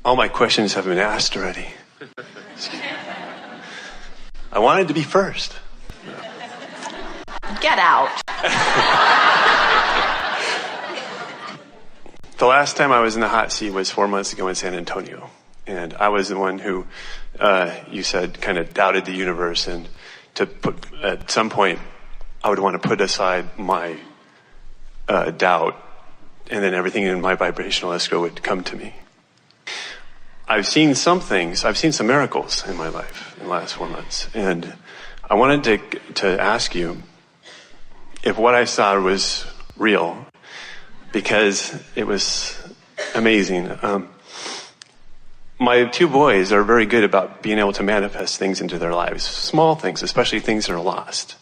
All my questions have been asked already. I wanted to be first. Get out. The last time I was in the hot seat was 4 months ago in San Antonio. And I was the one who, you said, kind of doubted the universe. And at some point, I would want to put aside my doubt. And then everything in my vibrational escrow would come to me. I've seen some things. I've seen some miracles in my life in the last 4 months. And I wanted to ask you if what I saw was real, because it was amazing. My 2 boys are very good about being able to manifest things into their lives, small things, especially things that are lost.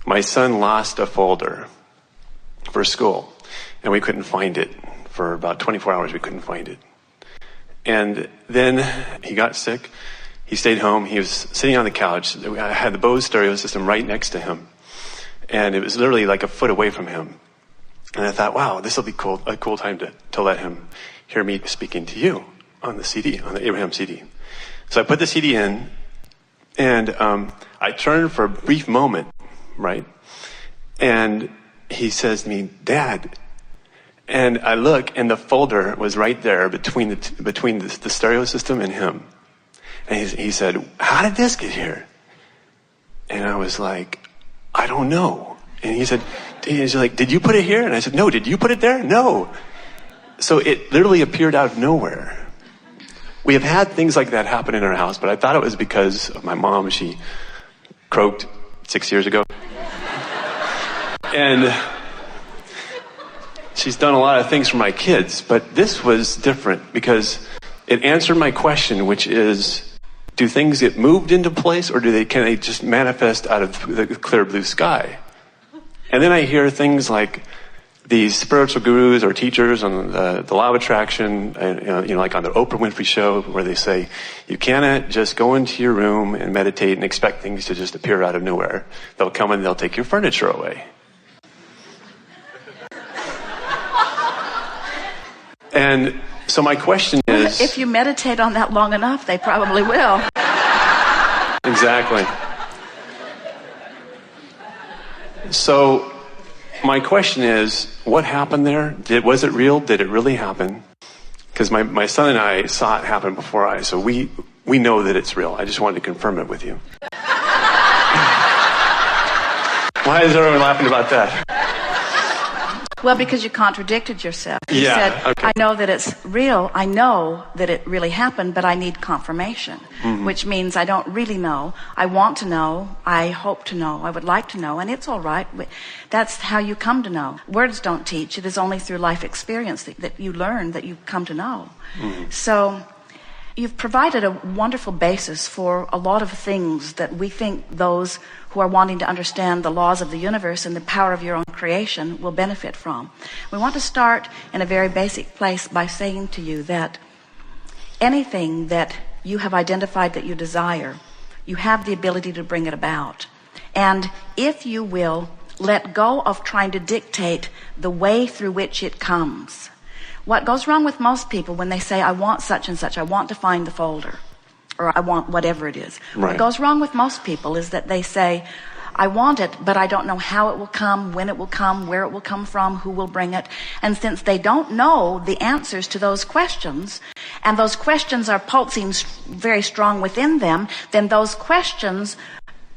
My son lost a folder for school, and we couldn't find it. For about 24 hours, we couldn't find it. And then he got sick. He stayed home. He was sitting on the couch. I had the Bose stereo system right next to him. And it was literally like a foot away from him. And I thought, wow, this will be a cool time to let him hear me speaking to you on the CD, on the Abraham CD. So I put the CD in, and I turned for a brief moment, right? And he says to me, Dad. And I look, and the folder was right there between the stereo system and him. And he said, how did this get here? And I was like, I don't know. And he's like, did you put it here? And I said, no. Did you put it there? No. So it literally appeared out of nowhere. We have had things like that happen in our house, but I thought it was because of my mom. She croaked 6 years ago. And she's done a lot of things for my kids, but this was different because it answered my question, which is, do things get moved into place, or can they just manifest out of the clear blue sky? And then I hear things like these spiritual gurus or teachers on the law of attraction, like on the Oprah Winfrey show, where they say, you cannot just go into your room and meditate and expect things to just appear out of nowhere. They'll come and they'll take your furniture away. And so my question is... If you meditate on that long enough, they probably will. Exactly. So my question is, what happened there? Was it real? Did it really happen? Because my son and I saw it happen before so we know that it's real. I just wanted to confirm it with you. Why is everyone laughing about that? Well, because you contradicted yourself. You said, okay. I know that it's real. I know that it really happened, but I need confirmation, which means I don't really know. I want to know. I hope to know. I would like to know. And it's all right. That's how you come to know. Words don't teach. It is only through life experience that you learn, that you come to know. So you've provided a wonderful basis for a lot of things that we think those who are wanting to understand the laws of the universe and the power of your own creation will benefit from. We want to start in a very basic place by saying to you that anything that you have identified that you desire, you have the ability to bring it about. And if you will let go of trying to dictate the way through which it comes. What goes wrong with most people when they say, I want such and such, I want to find the folder, or I want whatever it is. Right. What goes wrong with most people is that they say, I want it, but I don't know how it will come, when it will come, where it will come from, who will bring it. And since they don't know the answers to those questions, and those questions are pulsing very strong within them, then those questions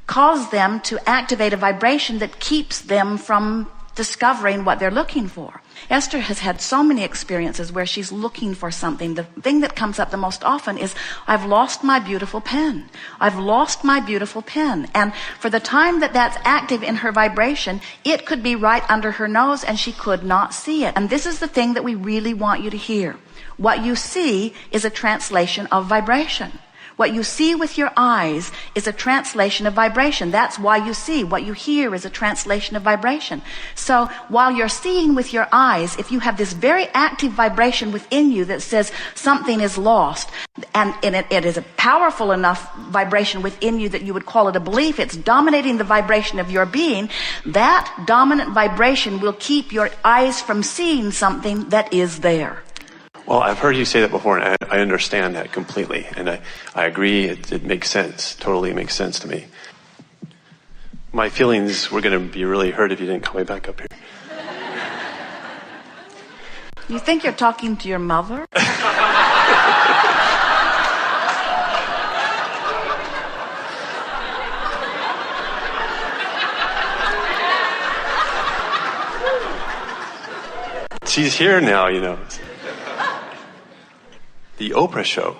cause them to activate a vibration that keeps them from discovering what they're looking for. Esther has had so many experiences where she's looking for something. The thing that comes up the most often is, I've lost my beautiful pen. I've lost my beautiful pen. And for the time that that's active in her vibration, it could be right under her nose and she could not see it. And this is the thing that we really want you to hear. What you see is a translation of vibration. What you see with your eyes is a translation of vibration. That's why you see. What you hear is a translation of vibration. So while you're seeing with your eyes, if you have this very active vibration within you that says something is lost, and it is a powerful enough vibration within you that you would call it a belief, it's dominating the vibration of your being, that dominant vibration will keep your eyes from seeing something that is there. Well, I've heard you say that before, and I understand that completely. And I agree, it makes sense. Totally makes sense to me. My feelings were going to be really hurt if you didn't call me back up here. You think you're talking to your mother? She's here now, you know. The Oprah show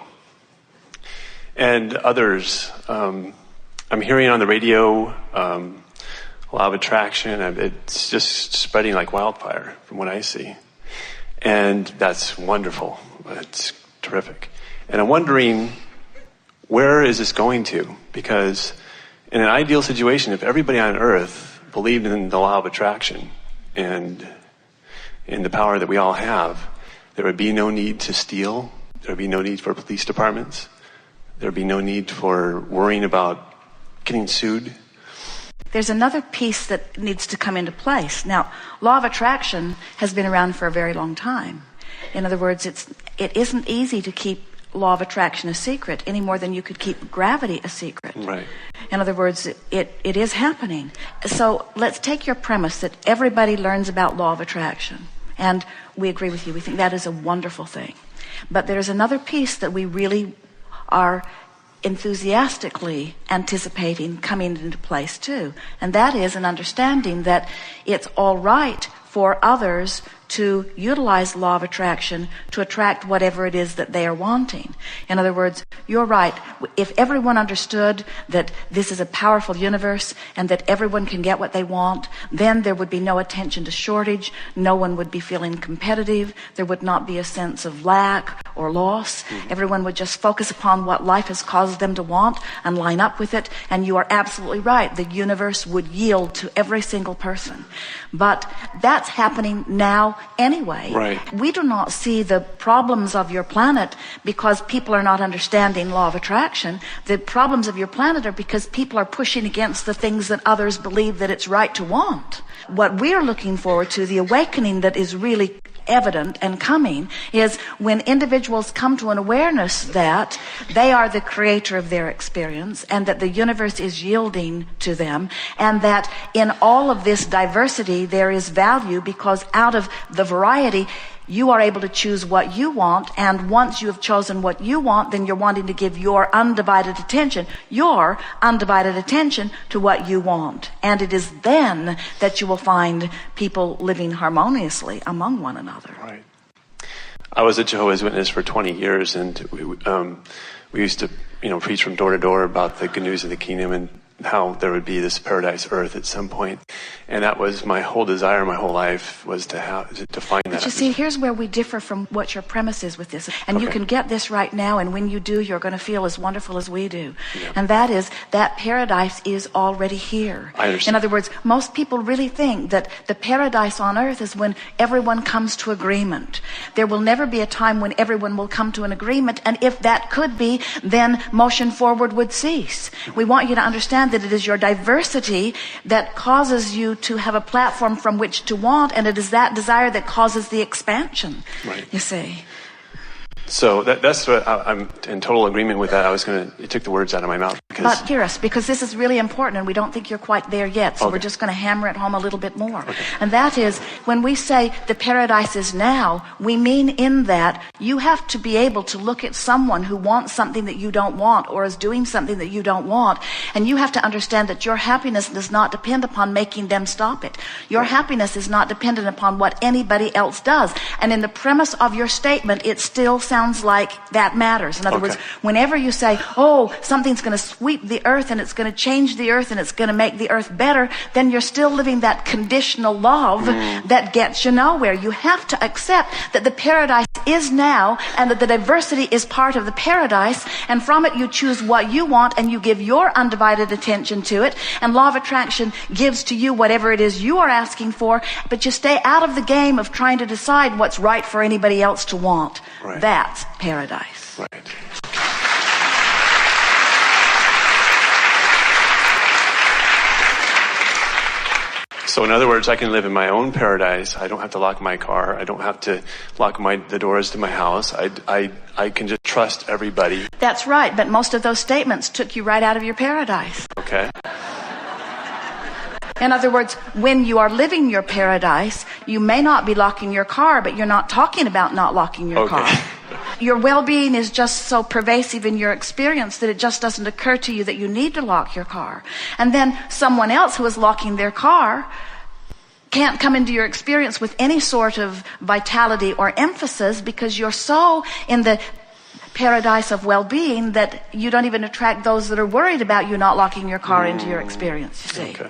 and others. I'm hearing on the radio law of attraction. It's just spreading like wildfire from what I see. And that's wonderful. It's terrific. And I'm wondering, where is this going to? Because in an ideal situation, if everybody on earth believed in the law of attraction and in the power that we all have, there would be no need to steal. There would be no need for police departments. There would be no need for worrying about getting sued. There's another piece that needs to come into place. Now, law of attraction has been around for a very long time. In other words, it isn't easy to keep law of attraction a secret any more than you could keep gravity a secret. Right. In other words, it is happening. So let's take your premise that everybody learns about law of attraction. And we agree with you. We think that is a wonderful thing. But there's another piece that we really are enthusiastically anticipating coming into place too. And that is an understanding that it's all right for others to utilize law of attraction to attract whatever it is that they are wanting. In other words, you're right. If everyone understood that this is a powerful universe and that everyone can get what they want, then there would be no attention to shortage. No one would be feeling competitive. There would not be a sense of lack or loss. Everyone would just focus upon what life has caused them to want and line up with it. And you are absolutely right. The universe would yield to every single person. But that's happening now anyway. Right. We do not see the problems of your planet because people are not understanding law of attraction. The problems of your planet are because people are pushing against the things that others believe that it's right to want. What we're looking forward to, the awakening that is really evident and coming, is when individuals come to an awareness that they are the creator of their experience and that the universe is yielding to them, and that in all of this diversity there is value, because out of the variety you are able to choose what you want, and once you have chosen what you want, then you're wanting to give your undivided attention to what you want. And it is then that you will find people living harmoniously among one another. Right. I was a Jehovah's Witness for 20 years, and we used to, preach from door to door about the good news of the kingdom and how there would be this paradise earth at some point. And that was my whole desire, my whole life, was to find that. But you see, here's where we differ from what your premise is with this. And you can get this right now, and when you do, you're going to feel as wonderful as we do. Yeah. And that is, that paradise is already here. I understand. In other words, most people really think that the paradise on earth is when everyone comes to agreement. There will never be a time when everyone will come to an agreement, and if that could be, then motion forward would cease. We want you to understand that it is your diversity that causes you to have a platform from which to want, and it is that desire that causes the expansion. Right. You see. So that's what I'm in total agreement with that. You took the words out of my mouth. But hear us, because this is really important, and we don't think you're quite there yet, so we're just going to hammer it home a little bit more. Okay. And that is, when we say the paradise is now, we mean in that you have to be able to look at someone who wants something that you don't want, or is doing something that you don't want, and you have to understand that your happiness does not depend upon making them stop it. Your happiness is not dependent upon what anybody else does. And in the premise of your statement, it still sounds like that matters. In other words, whenever you say, oh, something's going to sweep the earth and it's going to change the earth and it's going to make the earth better, then you're still living that conditional love that gets you nowhere. You have to accept that the paradise is now, and that the diversity is part of the paradise, and from it you choose what you want and you give your undivided attention to it, and law of attraction gives to you whatever it is you are asking for, but you stay out of the game of trying to decide what's right for anybody else to want. Right. That's paradise. Right. So in other words, I can live in my own paradise. I don't have to lock my car. I don't have to lock the doors to my house. I can just trust everybody. That's right, but most of those statements took you right out of your paradise. Okay. In other words, when you are living your paradise, you may not be locking your car, but you're not talking about not locking your car. Your well-being is just so pervasive in your experience that it just doesn't occur to you that you need to lock your car. And then someone else who is locking their car can't come into your experience with any sort of vitality or emphasis because you're so in the paradise of well-being that you don't even attract those that are worried about you not locking your car into your experience, you see. Okay.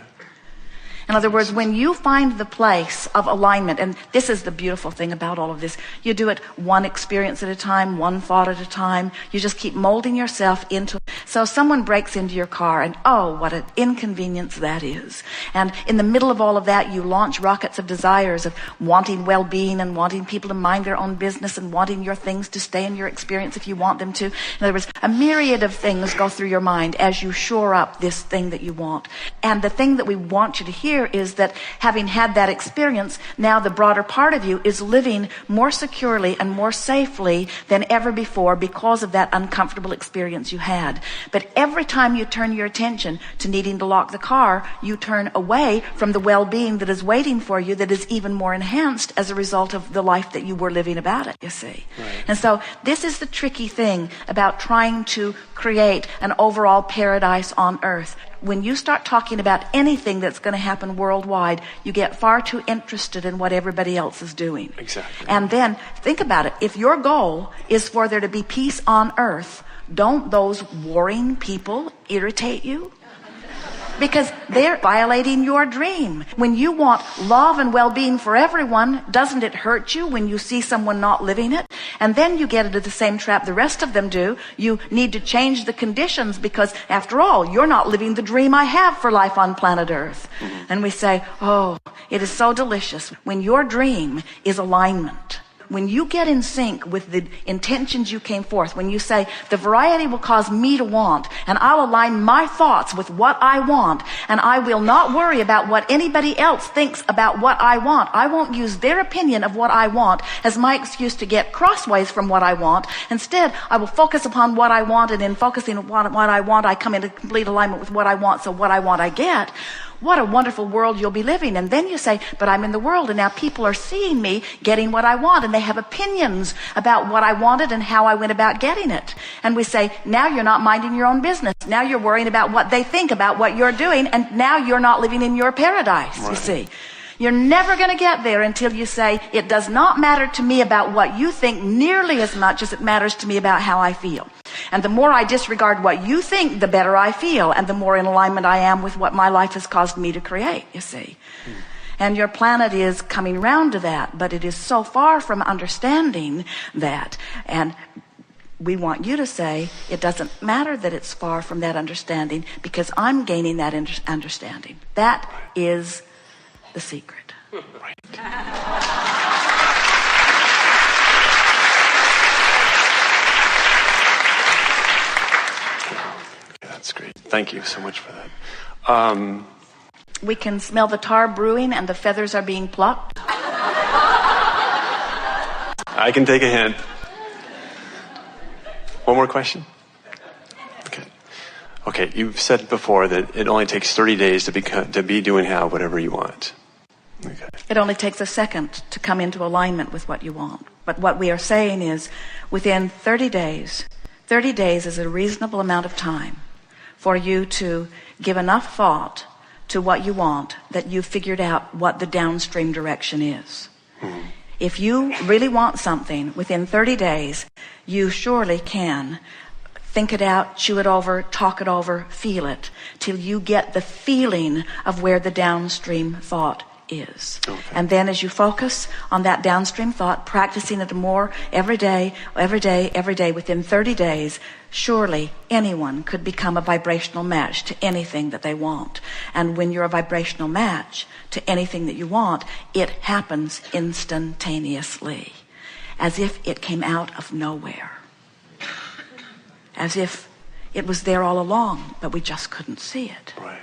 In other words, when you find the place of alignment, and this is the beautiful thing about all of this, you do it one experience at a time, one thought at a time. You just keep molding yourself into. So someone breaks into your car, and oh, what an inconvenience that is. And in the middle of all of that, you launch rockets of desires of wanting well-being and wanting people to mind their own business and wanting your things to stay in your experience if you want them to. In other words, a myriad of things go through your mind as you shore up this thing that you want. And the thing that we want you to hear is that having had that experience, now the broader part of you is living more securely and more safely than ever before because of that uncomfortable experience you had. But every time you turn your attention to needing to lock the car, you turn away from the well-being that is waiting for you, that is even more enhanced as a result of the life that you were living about it, you see. Right. And so this is the tricky thing about trying to create an overall paradise on earth. When you start talking about anything that's going to happen worldwide, you get far too interested in what everybody else is doing. Exactly. And then think about it. If your goal is for there to be peace on earth, don't those warring people irritate you? Because they're violating your dream. When you want love and well-being for everyone, doesn't it hurt you when you see someone not living it? And then you get into the same trap the rest of them do. You need to change the conditions because, after all, you're not living the dream I have for life on planet Earth. Mm-hmm. And we say, oh, it is so delicious when your dream is alignment. When you get in sync with the intentions you came forth, when you say, the variety will cause me to want, and I'll align my thoughts with what I want, and I will not worry about what anybody else thinks about what I want. I won't use their opinion of what I want as my excuse to get crossways from what I want. Instead, I will focus upon what I want, and in focusing on what I want, I come into complete alignment with what I want, so what I want I get. What a wonderful world you'll be living. And then you say, but I'm in the world and now people are seeing me getting what I want and they have opinions about what I wanted and how I went about getting it. And we say, now you're not minding your own business. Now you're worrying about what they think about what you're doing, and now you're not living in your paradise, right. You see. You're never going to get there until you say, it does not matter to me about what you think nearly as much as it matters to me about how I feel. And the more I disregard what you think, the better I feel, and the more in alignment I am with what my life has caused me to create, you see. And your planet is coming round to that, but it is so far from understanding that. And we want you to say, it doesn't matter that it's far from that understanding because I'm gaining that understanding. That is the secret. Right. That's great. Thank you so much for that. We can smell the tar brewing and the feathers are being plucked. I can take a hint. One more question? Okay, you've said before that it only takes 30 days to be doing whatever you want. Okay. It only takes a second to come into alignment with what you want. But what we are saying is, within 30 days is a reasonable amount of time for you to give enough thought to what you want that you've figured out what the downstream direction is. Mm-hmm. If you really want something within 30 days, you surely can think it out, chew it over, talk it over, feel it, till you get the feeling of where the downstream thought is. Okay. And then as you focus on that downstream thought, practicing it more every day, within 30 days, surely anyone could become a vibrational match to anything that they want. And when you're a vibrational match to anything that you want, it happens instantaneously, as if it came out of nowhere. As if it was there all along, but we just couldn't see it. Right.